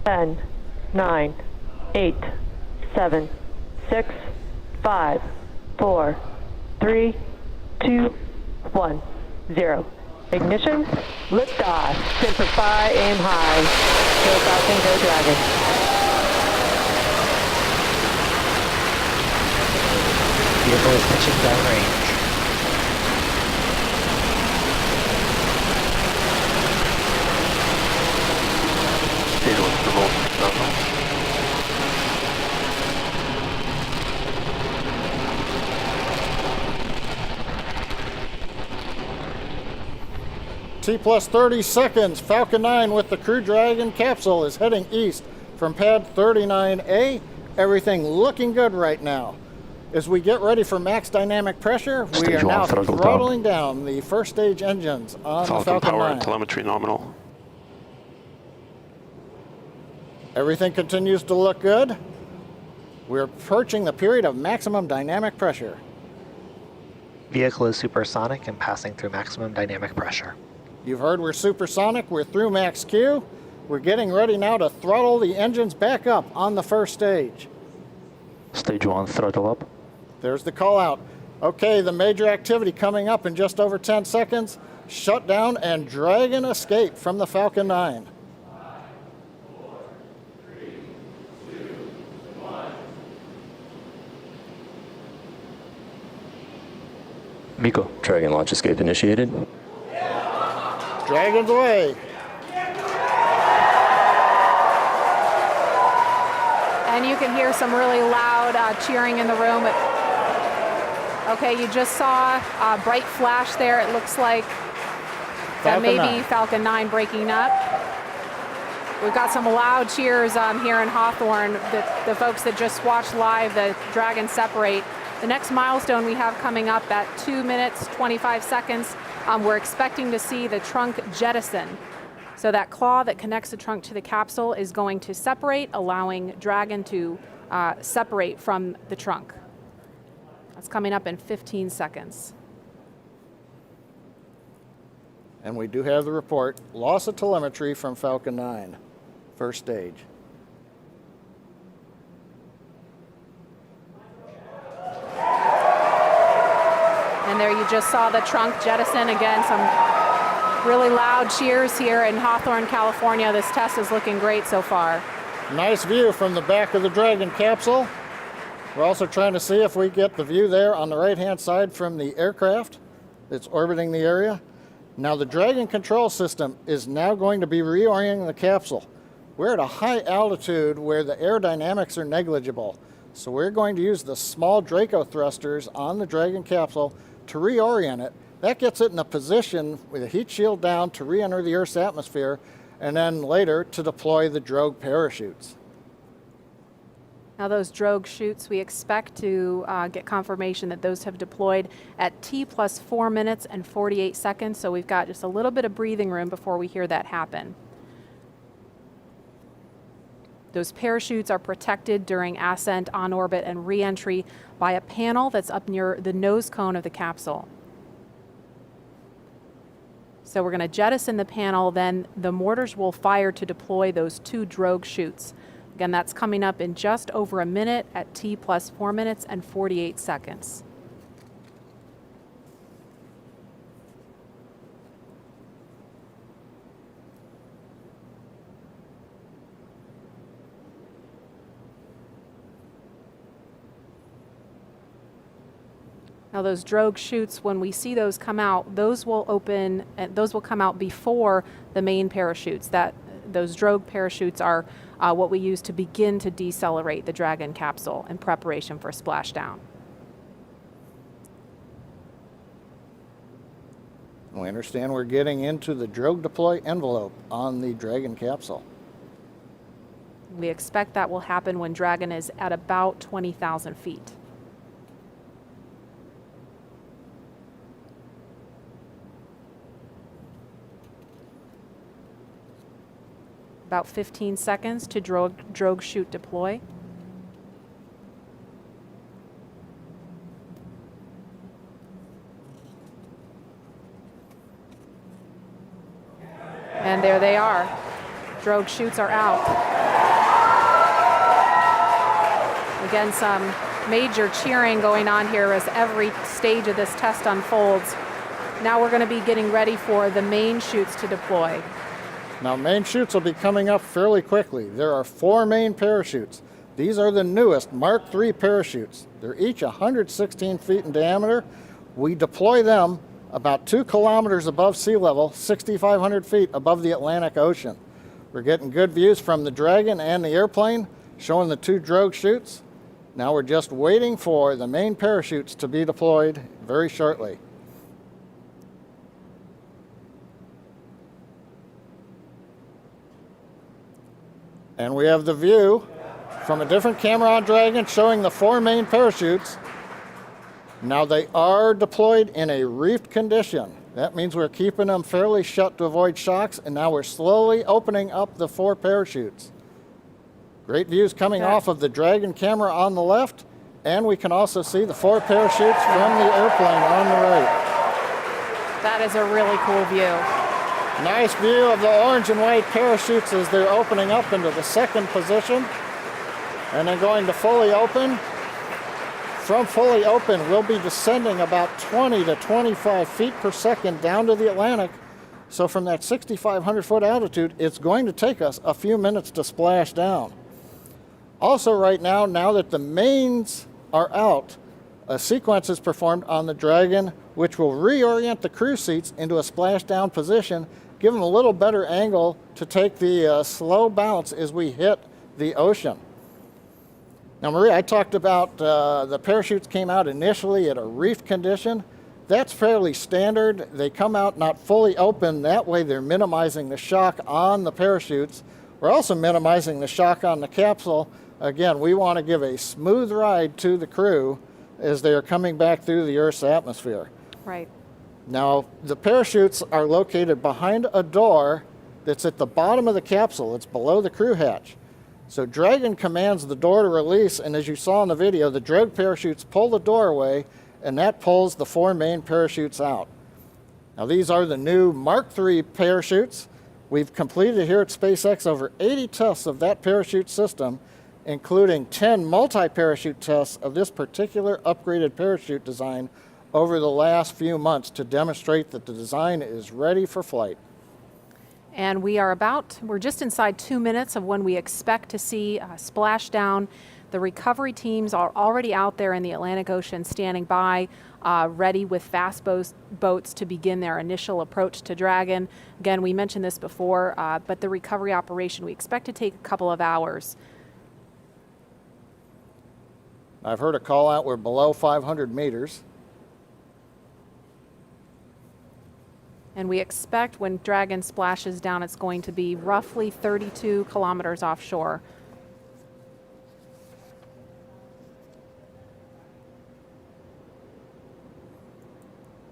10, 9, 8, 7, 6, 5, 4, 3, 2, 1, 0. Ignition, liftoff. Semper Fi, aim high. Go Falcon, go Dragon. Vehicle is pitching downrange. Stage 1 for Volta Nominal. T plus 30 seconds. Falcon 9 with the Crew Dragon capsule is heading east from pad 39A. Everything looking good right now. As we get ready for max dynamic pressure, we are now throttling down the first stage engines on the Falcon 9. Power and telemetry nominal. Everything continues to look good. We're approaching the period of maximum dynamic pressure. Vehicle is supersonic and passing through maximum dynamic pressure. You've heard we're supersonic, we're through max Q. We're getting ready now to throttle the engines back up on the first stage. Stage 1, throttle up. There's the call out. Okay, the major activity coming up in just over 10 seconds. Shutdown and Dragon escape from the Falcon 9. Miko, Dragon launch escape initiated. Dragon's away. And you can hear some really loud cheering in the room. Okay, you just saw a bright flash there. It looks like that may be Falcon 9 breaking up. We've got some loud cheers here in Hawthorne. The folks that just watched live the Dragon separate. The next milestone we have coming up at 2 minutes, 25 seconds, we're expecting to see the trunk jettison. So that claw that connects the trunk to the capsule is going to separate, allowing Dragon to separate from the trunk. That's coming up in 15 seconds. And we do have the report. Loss of telemetry from Falcon 9, first stage. And there you just saw the trunk jettison. Again, some really loud cheers here in Hawthorne, California. This test is looking great so far. Nice view from the back of the Dragon capsule. We're also trying to see if we get the view there on the right-hand side from the aircraft that's orbiting the area. Now the Dragon control system is now going to be reorienting the capsule. We're at a high altitude where the aerodynamics are negligible. So we're going to use the small Draco thrusters on the Dragon capsule to reorient it. That gets it in a position with a heat shield down to re-enter the Earth's atmosphere, and then later to deploy the drogue parachutes. Now those drogue chutes, we expect to get confirmation that those have deployed at T plus 4 minutes and 48 seconds. So we've got just a little bit of breathing room before we hear that happen. Those parachutes are protected during ascent, on orbit, and re-entry by a panel that's up near the nose cone of the capsule. So we're going to jettison the panel, then the mortars will fire to deploy those 2 drogue chutes. Again, that's coming up in just over a minute at T plus 4 minutes and 48 seconds. Now those drogue chutes, when we see those come out, those will open, those will come out before the main parachutes. Those drogue parachutes are what we use to begin to decelerate the Dragon capsule in preparation for splashdown. We understand we're getting into the drogue deploy envelope on the Dragon capsule. We expect that will happen when Dragon is at about 20,000 feet. About 15 seconds to drogue chute deploy. And there they are. Drogue chutes are out. Again, some major cheering going on here as every stage of this test unfolds. Now we're going to be getting ready for the main chutes to deploy. Now, main chutes will be coming up fairly quickly. There are 4 main parachutes. These are the newest Mark III parachutes. They're each 116 feet in diameter. We deploy them about 2 kilometers above sea level, 6,500 feet above the Atlantic Ocean. We're getting good views from the Dragon and the airplane, showing the 2 drogue chutes. Now we're just waiting for the main parachutes to be deployed very shortly. And we have the view from a different camera on Dragon showing the 4 main parachutes. Now they are deployed in a reefed condition. That means we're keeping them fairly shut to avoid shocks, and now we're slowly opening up the 4 parachutes. Great views coming off of the Dragon camera on the left, and we can also see the 4 parachutes from the airplane on the right. That is a really cool view. Nice view of the orange and white parachutes as they're opening up into the 2nd position, and then going to fully open. From fully open, we'll be descending about 20 to 25 feet per second down to the Atlantic. So from that 6,500 foot altitude, it's going to take us a few minutes to splash down. Also right now that the mains are out, a sequence is performed on the Dragon, which will reorient the crew seats into a splashdown position, give them a little better angle to take the slow bounce as we hit the ocean. Now, Maria, I talked about the parachutes came out initially at a reefed condition. That's fairly standard. They come out not fully open. That way they're minimizing the shock on the parachutes. We're also minimizing the shock on the capsule. Again, we want to give a smooth ride to the crew as they are coming back through the Earth's atmosphere. Right. Now, the parachutes are located behind a door that's at the bottom of the capsule. It's below the crew hatch. So Dragon commands the door to release, and as you saw in the video, the drogue parachutes pull the door away, and that pulls the 4 main parachutes out. Now, these are the new Mark III parachutes. We've completed here at SpaceX over 80 tests of that parachute system, including 10 multi-parachute tests of this particular upgraded parachute design over the last few months to demonstrate that the design is ready for flight. And we're just inside 2 minutes of when we expect to see splashdown. The recovery teams are already out there in the Atlantic Ocean standing by, ready with fast boats to begin their initial approach to Dragon. Again, we mentioned this before, but the recovery operation we expect to take a couple of hours. I've heard a call out, we're below 500 meters. And we expect when Dragon splashes down, it's going to be roughly 32 kilometers offshore.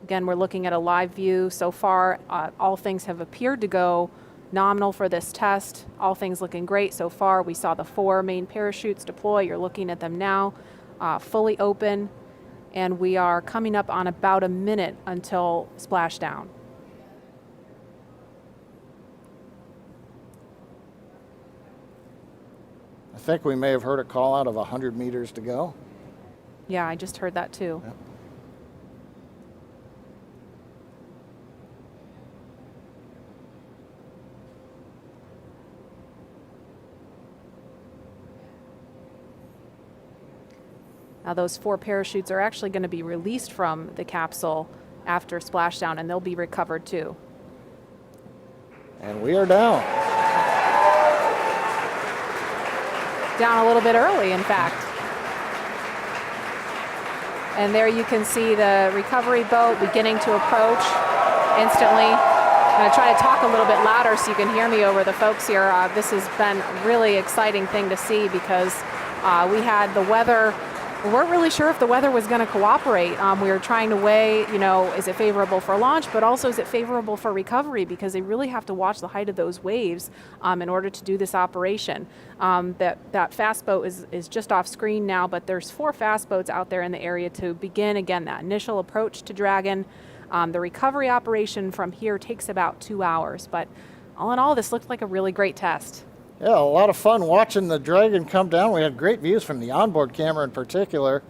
Again, we're looking at a live view. So far, all things have appeared to go nominal for this test. All things looking great so far. We saw the 4 main parachutes deploy. You're looking at them now, fully open. And we are coming up on about a minute until splashdown. I think we may have heard a call out of 100 meters to go. Yeah, I just heard that too. Yep. Now those 4 parachutes are actually going to be released from the capsule after splashdown, and they'll be recovered too. And we are down. Down a little bit early, in fact. And there you can see the recovery boat beginning to approach instantly. I'm going to try to talk a little bit louder so you can hear me over the folks here. This has been a really exciting thing to see because we had the weather. We weren't really sure if the weather was going to cooperate. We were trying to weigh, is it favorable for launch, but also is it favorable for recovery, because they really have to watch the height of those waves in order to do this operation. That fast boat is just off screen now, but there's 4 fast boats out there in the area to begin, again, that initial approach to Dragon. The recovery operation from here takes about 2 hours, but all in all, this looked like a really great test. Yeah, a lot of fun watching the Dragon come down. We had great views from the onboard camera in particular.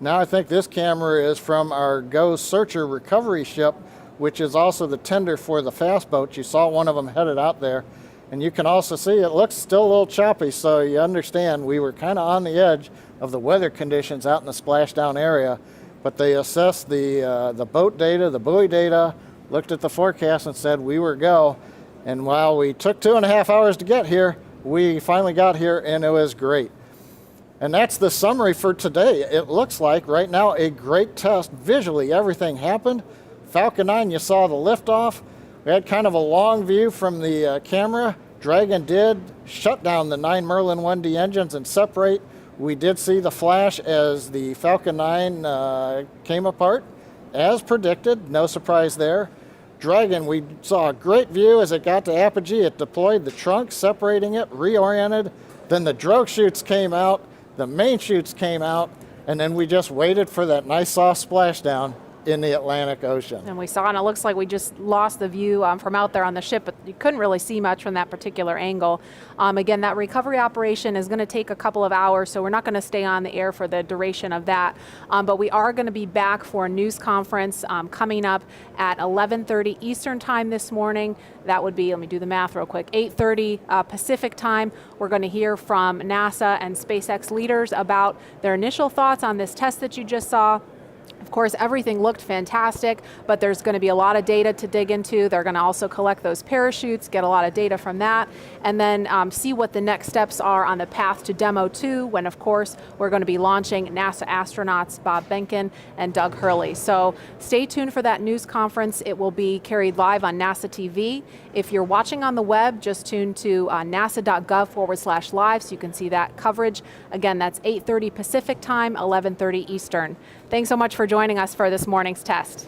Now I think this camera is from our GO Searcher recovery ship, which is also the tender for the fast boats. You saw one of them headed out there. And you can also see it looks still a little choppy, so you understand we were kind of on the edge of the weather conditions out in the splashdown area. But they assessed the boat data, the buoy data, looked at the forecast and said we were go. And while we took 2.5 hours to get here, we finally got here and it was great. And that's the summary for today. It looks like right now a great test. Visually, everything happened. Falcon 9, you saw the liftoff. We had kind of a long view from the camera. Dragon did shut down the 9 Merlin 1D engines and separate. We did see the flash as the Falcon 9 came apart, as predicted. No surprise there. Dragon, we saw a great view as it got to apogee. It deployed the trunk, separating it, reoriented. Then the drogue chutes came out, the main chutes came out, and then we just waited for that nice soft splashdown in the Atlantic Ocean. And we saw, and it looks like we just lost the view from out there on the ship, but you couldn't really see much from that particular angle. Again, that recovery operation is going to take a couple of hours, so we're not going to stay on the air for the duration of that. But we are going to be back for a news conference coming up at 11:30 Eastern time this morning. That would be, let me do the math real quick, 8:30 Pacific time. We're going to hear from NASA and SpaceX leaders about their initial thoughts on this test that you just saw. Of course, everything looked fantastic, but there's going to be a lot of data to dig into. They're going to also collect those parachutes, get a lot of data from that, and then see what the next steps are on the path to Demo 2, when, of course, we're going to be launching NASA astronauts Bob Behnken and Doug Hurley. So stay tuned for that news conference. It will be carried live on NASA TV. If you're watching on the web, just tune to nasa.gov/live so you can see that coverage. Again, that's 8:30 Pacific time, 11:30 Eastern. Thanks so much for joining us for this morning's test.